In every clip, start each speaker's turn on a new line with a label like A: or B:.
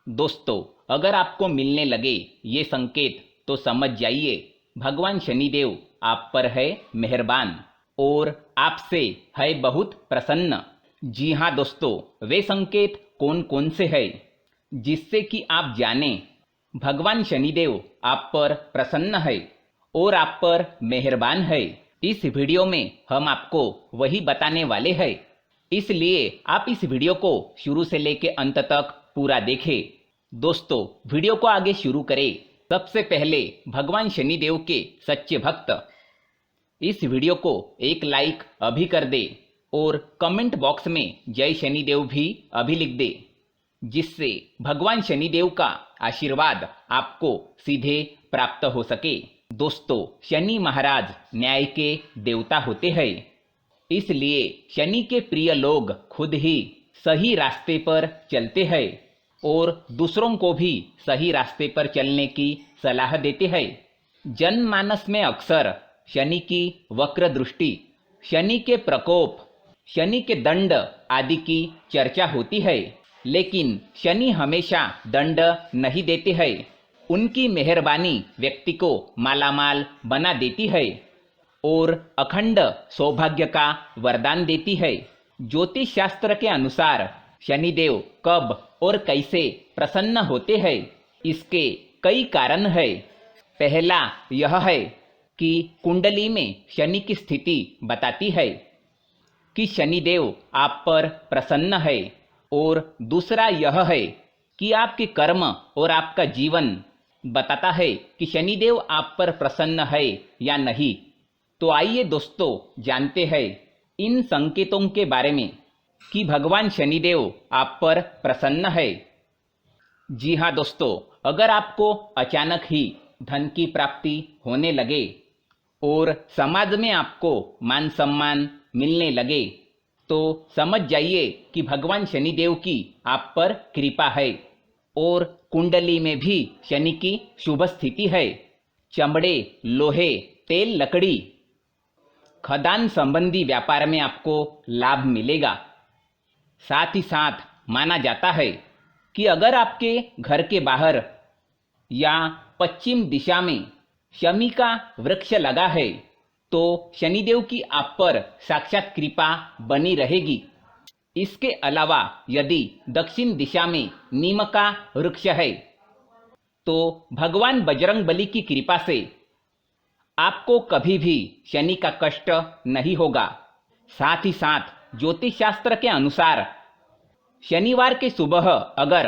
A: दोस्तों, अगर आपको मिलने लगे ये संकेत तो समझ जाइए भगवान शनिदेव आप पर है मेहरबान और आपसे है बहुत प्रसन्न। जी हाँ दोस्तों, वे संकेत कौन कौन से हैं जिससे कि आप जाने भगवान शनिदेव आप पर प्रसन्न है और आप पर मेहरबान है। इस वीडियो में हम आपको वही बताने वाले हैं, इसलिए आप इस वीडियो को शुरू से लेकर अंत तक पूरा देखें। दोस्तों, वीडियो को आगे शुरू करें सबसे पहले भगवान शनिदेव के सच्चे भक्त इस वीडियो को एक लाइक अभी कर दे और कमेंट बॉक्स में जय शनिदेव भी अभी लिख दे, जिससे भगवान शनिदेव का आशीर्वाद आपको सीधे प्राप्त हो सके। दोस्तों, शनि महाराज न्याय के देवता होते हैं, इसलिए शनि के प्रिय लोग खुद ही सही रास्ते पर चलते हैं और दूसरों को भी सही रास्ते पर चलने की सलाह देते हैं। जनमानस में अक्सर शनि की वक्र दृष्टि, शनि के प्रकोप, शनि के दंड आदि की चर्चा होती है, लेकिन शनि हमेशा दंड नहीं देते हैं। उनकी मेहरबानी व्यक्ति को मालामाल बना देती है और अखंड सौभाग्य का वरदान देती है। ज्योतिष शास्त्र के अनुसार शनिदेव कब और कैसे प्रसन्न होते हैं, इसके कई कारण हैं। पहला यह है कि कुंडली में शनि की स्थिति बताती है कि शनिदेव आप पर प्रसन्न है, और दूसरा यह है कि आपके कर्म और आपका जीवन बताता है कि शनिदेव आप पर प्रसन्न है या नहीं। तो आइए दोस्तों, जानते हैं इन संकेतों के बारे में कि भगवान शनिदेव आप पर प्रसन्न है। जी हाँ दोस्तों, अगर आपको अचानक ही धन की प्राप्ति होने लगे और समाज में आपको मान सम्मान मिलने लगे, तो समझ जाइए कि भगवान शनिदेव की आप पर कृपा है और कुंडली में भी शनि की शुभ स्थिति है। चमड़े, लोहे, तेल, लकड़ी, खदान संबंधी व्यापार में आपको लाभ मिलेगा। साथ ही साथ माना जाता है कि अगर आपके घर के बाहर या पश्चिम दिशा में शमी का वृक्ष लगा है तो शनिदेव की आप पर साक्षात कृपा बनी रहेगी। इसके अलावा यदि दक्षिण दिशा में नीम का वृक्ष है तो भगवान बजरंग बली की कृपा से आपको कभी भी शनि का कष्ट नहीं होगा। साथ ही साथ ज्योतिष शास्त्र के अनुसार शनिवार के सुबह अगर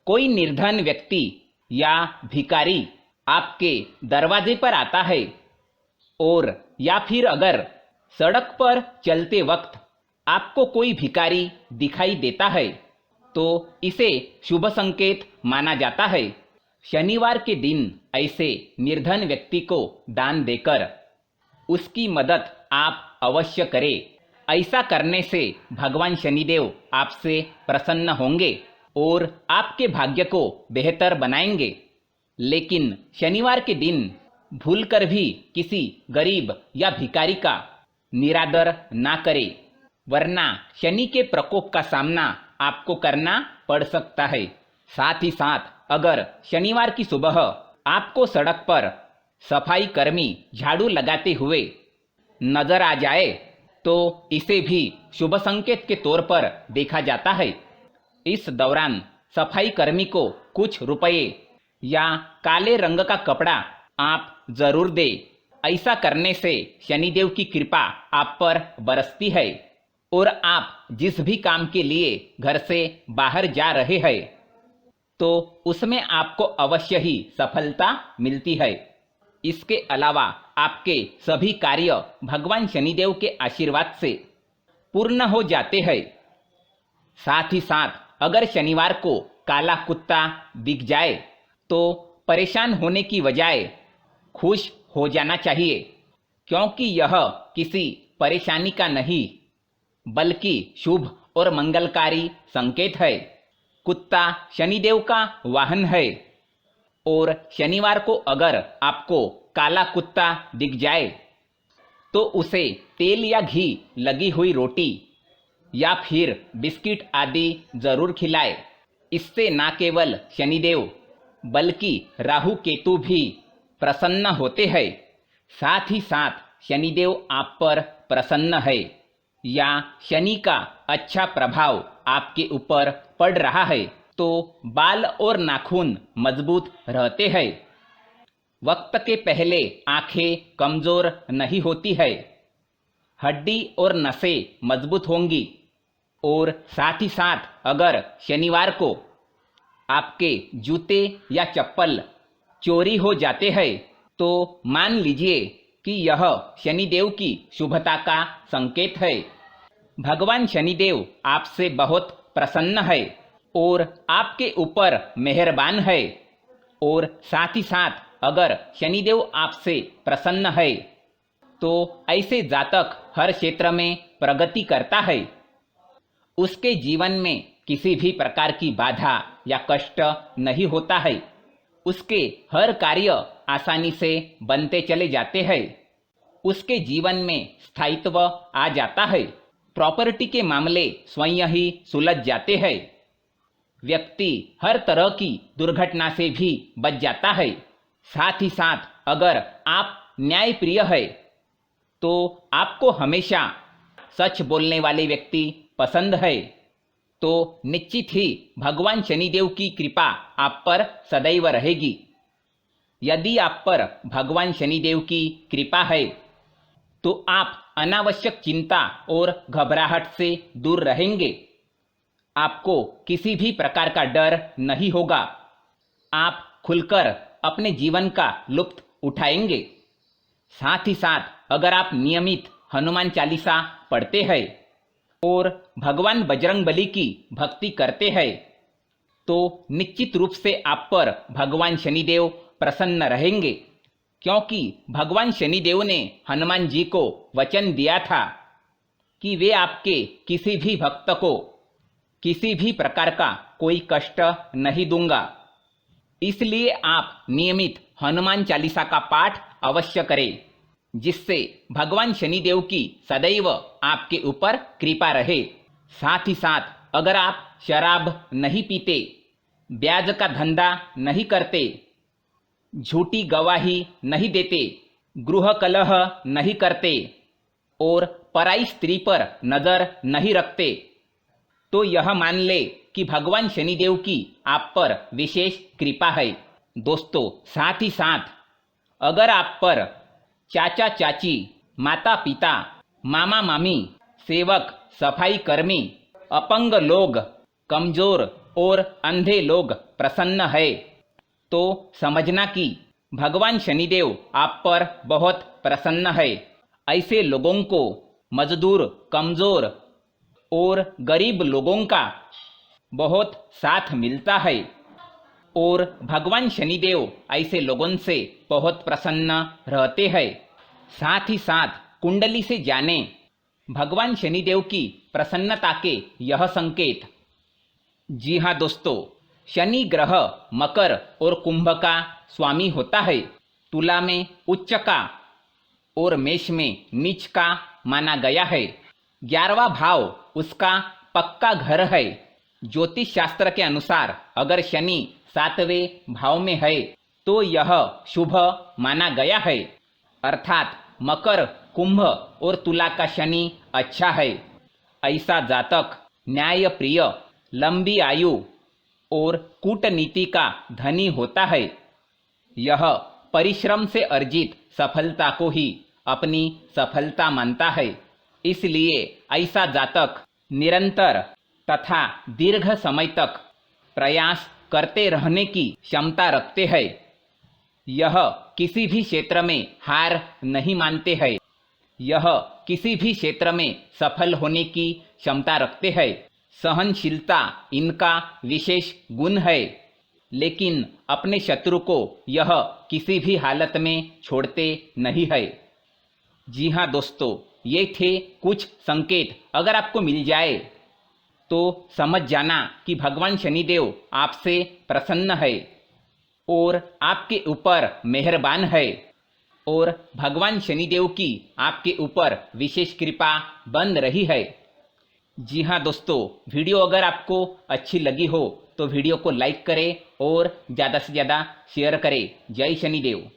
A: कोई निर्धन व्यक्ति या भिखारी आपके दरवाजे पर आता है और या फिर अगर सड़क पर चलते वक्त आपको कोई भिखारी दिखाई देता है तो इसे शुभ संकेत माना जाता है। शनिवार के दिन ऐसे निर्धन व्यक्ति को दान देकर उसकी मदद आप अवश्य करें। ऐसा करने से भगवान शनिदेव आपसे प्रसन्न होंगे और आपके भाग्य को बेहतर बनाएंगे। लेकिन शनिवार के दिन भूलकर भी किसी गरीब या भिखारी का निरादर ना करें, वरना शनि के प्रकोप का सामना आपको करना पड़ सकता है। साथ ही साथ अगर शनिवार की सुबह आपको सड़क पर सफाई कर्मी झाड़ू लगाते हुए नजर आ जाए तो इसे भी शुभ संकेत के तौर पर देखा जाता है। इस दौरान सफाई कर्मी को कुछ रुपए या काले रंग का कपड़ा आप जरूर दें। ऐसा करने से शनिदेव की कृपा आप पर बरसती है और आप जिस भी काम के लिए घर से बाहर जा रहे हैं तो उसमें आपको अवश्य ही सफलता मिलती है। इसके अलावा आपके सभी कार्य भगवान शनिदेव के आशीर्वाद से पूर्ण हो जाते हैं। साथ ही साथ अगर शनिवार को काला कुत्ता दिख जाए तो परेशान होने की बजाय खुश हो जाना चाहिए, क्योंकि यह किसी परेशानी का नहीं बल्कि शुभ और मंगलकारी संकेत है। कुत्ता शनिदेव का वाहन है और शनिवार को अगर आपको काला कुत्ता दिख जाए तो उसे तेल या घी लगी हुई रोटी या फिर बिस्किट आदि जरूर खिलाए। इससे न केवल शनिदेव बल्कि राहु केतु भी प्रसन्न होते हैं। साथ ही साथ शनिदेव आप पर प्रसन्न है या शनि का अच्छा प्रभाव आपके ऊपर पड़ रहा है तो बाल और नाखून मजबूत रहते हैं। वक्त के पहले आंखें कमजोर नहीं होती है, हड्डी और नसें मजबूत होंगी। और साथ ही साथ अगर शनिवार को आपके जूते या चप्पल चोरी हो जाते हैं तो मान लीजिए कि यह शनिदेव की शुभता का संकेत है। भगवान शनिदेव आपसे बहुत प्रसन्न है और आपके ऊपर मेहरबान है। और साथ ही साथ अगर शनिदेव आपसे प्रसन्न है तो ऐसे जातक हर क्षेत्र में प्रगति करता है। उसके जीवन में किसी भी प्रकार की बाधा या कष्ट नहीं होता है। उसके हर कार्य आसानी से बनते चले जाते हैं। उसके जीवन में स्थायित्व आ जाता है। प्रॉपर्टी के मामले स्वयं ही सुलझ जाते हैं। व्यक्ति हर तरह की दुर्घटना से भी बच जाता है। साथ ही साथ अगर आप न्यायप्रिय है तो आपको हमेशा सच बोलने वाले व्यक्ति पसंद है। तो निश्चित ही भगवान शनिदेव की कृपा आप पर सदैव रहेगी। यदि आप पर भगवान शनिदेव की कृपा है तो आप अनावश्यक चिंता और घबराहट से दूर रहेंगे। आपको किसी भी प्रकार का डर नहीं होगा। आप खुलकर अपने जीवन का लुत्फ उठाएंगे। साथ ही साथ अगर आप नियमित हनुमान चालीसा पढ़ते हैं और भगवान बजरंगबली की भक्ति करते हैं तो निश्चित रूप से आप पर भगवान शनिदेव प्रसन्न रहेंगे, क्योंकि भगवान शनिदेव ने हनुमान जी को वचन दिया था कि वे आपके किसी भी भक्त को किसी भी प्रकार का कोई कष्ट नहीं दूंगा। इसलिए आप नियमित हनुमान चालीसा का पाठ अवश्य करें, जिससे भगवान शनिदेव की सदैव आपके ऊपर कृपा रहे। साथ ही साथ अगर आप शराब नहीं पीते, ब्याज का धंधा नहीं करते, झूठी गवाही नहीं देते, गृह कलह नहीं करते और पराई स्त्री पर नजर नहीं रखते, तो यह मान ले कि भगवान शनिदेव की आप पर विशेष कृपा है। दोस्तों, साथ ही साथ अगर आप पर चाचा चाची, माता पिता, मामा मामी, सेवक, सफाई कर्मी, अपंग लोग, कमजोर और अंधे लोग प्रसन्न है तो समझना कि भगवान शनिदेव आप पर बहुत प्रसन्न है। ऐसे लोगों को मजदूर, कमजोर और गरीब लोगों का बहुत साथ मिलता है और भगवान शनिदेव ऐसे लोगों से बहुत प्रसन्न रहते हैं। साथ ही साथ कुंडली से जाने भगवान शनिदेव की प्रसन्नता के यह संकेत। जी हाँ दोस्तों, शनि ग्रह मकर और कुंभ का स्वामी होता है। तुला में उच्च का और मेष में नीच का माना गया है। 11वां भाव उसका पक्का घर है। ज्योतिष शास्त्र के अनुसार अगर शनि 7वें भाव में है तो यह शुभ माना गया है, अर्थात मकर, कुंभ और तुला का शनि अच्छा है। ऐसा जातक न्याय प्रिय, लंबी आयु और कूटनीति का धनी होता है। यह परिश्रम से अर्जित सफलता को ही अपनी सफलता मानता है। इसलिए ऐसा जातक निरंतर तथा दीर्घ समय तक प्रयास करते रहने की क्षमता रखते हैं। यह किसी भी क्षेत्र में हार नहीं मानते हैं। यह किसी भी क्षेत्र में सफल होने की क्षमता रखते हैं। सहनशीलता इनका विशेष गुण है, लेकिन अपने शत्रु को यह किसी भी हालत में छोड़ते नहीं है। जी हाँ दोस्तों, ये थे कुछ संकेत। अगर आपको मिल जाए तो समझ जाना कि भगवान शनिदेव आपसे प्रसन्न है और आपके ऊपर मेहरबान है और भगवान शनिदेव की आपके ऊपर विशेष कृपा बन रही है। जी हाँ दोस्तों, वीडियो अगर आपको अच्छी लगी हो तो वीडियो को लाइक करें और ज़्यादा से ज़्यादा शेयर करें। जय शनिदेव।